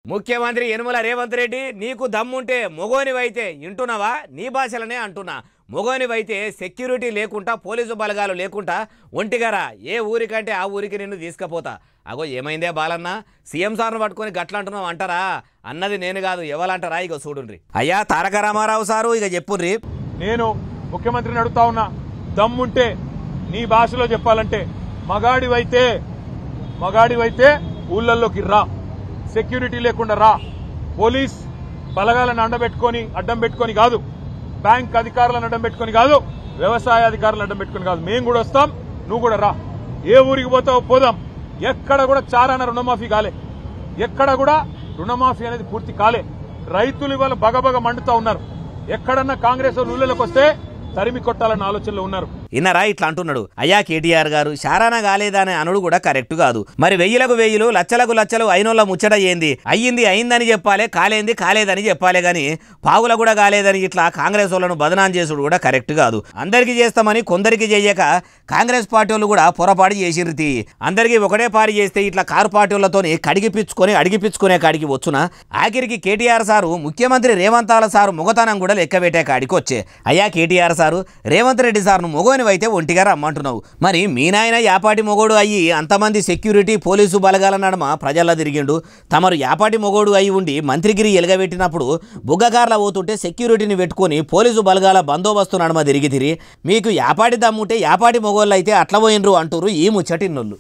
ముఖ్యమంత్రి యనమల రేవంత్ రెడ్డి నీకు దమ్ముంటే మొగోనివైతే ఇంటున్నావా నీ భాషలనే అంటున్నా మొగోనివైతే సెక్యూరిటీ లేకుండా పోలీసు బలగాలు లేకుండా ఒంటిగారా ఏ ఊరికంటే ఆ ఊరికి నిన్ను తీసుకుపోతా అగో ఏమైందే బాలన్న సీఎం సార్ను పట్టుకొని గట్లంటున్నావు అంటారా అన్నది నేను కాదు ఎవలంటారా ఇగో చూడుండ్రి అయ్యా తారక రామారావు సారు ఇక చెప్పుర్రి నేను ముఖ్యమంత్రిని అడుగుతా ఉన్నా దమ్ముంటే నీ భాషలో చెప్పాలంటే మగాడివైతే ఊళ్ళల్లోకి రా సెక్యూరిటీ లేకుండా రా పోలీస్ బలగాలను అడ్డం పెట్టుకొని కాదు బ్యాంక్ అధికారులను అడ్డం పెట్టుకొని కాదు వ్యవసాయ అధికారులను అడ్డం పెట్టుకొని కాదు మేము కూడా వస్తాం నువ్వు కూడా రా ఏ ఊరికి పోతావో పోదాం ఎక్కడ కూడా చారాన రుణమాఫీ కాలే ఎక్కడ కూడా రుణమాఫీ అనేది పూర్తి కాలే రైతులు ఇవాళ బగబగ మండుతా ఉన్నారు ఎక్కడన్నా కాంగ్రెస్ ఊళ్ళలోకి వస్తే తరిమి కొట్టాలన్న ఆలోచనలో ఉన్నారు ఇన్నరా ఇట్లా అంటున్నాడు అయ్యా కేటీఆర్ గారు శారానా కాలేదనే అనుడు కూడా కరెక్ట్ కాదు మరి వెయ్యిలకు వెయ్యిలు లచ్చలకు లచ్చలు అయినోళ్ళ ముచ్చట ఏంది అయిందని చెప్పాలి కాలేదని చెప్పాలి గాని పావుల కూడా కాలేదని ఇట్లా కాంగ్రెస్ వాళ్ళను బదనాం చేసుడు కూడా కరెక్ట్ కాదు అందరికీ చేస్తామని కొందరికి చేయక కాంగ్రెస్ పార్టీ వాళ్ళు కూడా పొరపాటు చేసిర్తి అందరికీ ఒకటే పారి చేస్తే ఇట్లా కారు పార్టీ వాళ్ళతోని అడిగిపించుకునే కాడికి వచ్చునా ఆఖరికి కేటీఆర్ సారు ముఖ్యమంత్రి రేవంత్ సారు మొగతనం కూడా లెక్క పెట్టే కాడికి వచ్చే అయ్యా కేటీఆర్ సారు రేవంత్ రెడ్డి సార్ను మొగోనివైతే ఒంటిగా రమ్మంటున్నావు మరి మీ నాయన యాపాటి మొగోడు అయ్యి అంతమంది సెక్యూరిటీ పోలీసు బలగాల నడమ ప్రజల్లో తిరిగిండు తమరు యాపాటి మొగోడు అయి ఉండి మంత్రిగిరి ఎలుగబెట్టినప్పుడు బుగ్గగార్ల పోతుంటే సెక్యూరిటీని పెట్టుకొని పోలీసు బలగాల బందోబస్తు నడమ తిరిగి మీకు యాపాటి దమ్ముంటే యాపాటి మొగోళ్ళు అయితే అట్లా పోయినరు అంటారు ఈ ముచ్చటిన్నోళ్ళు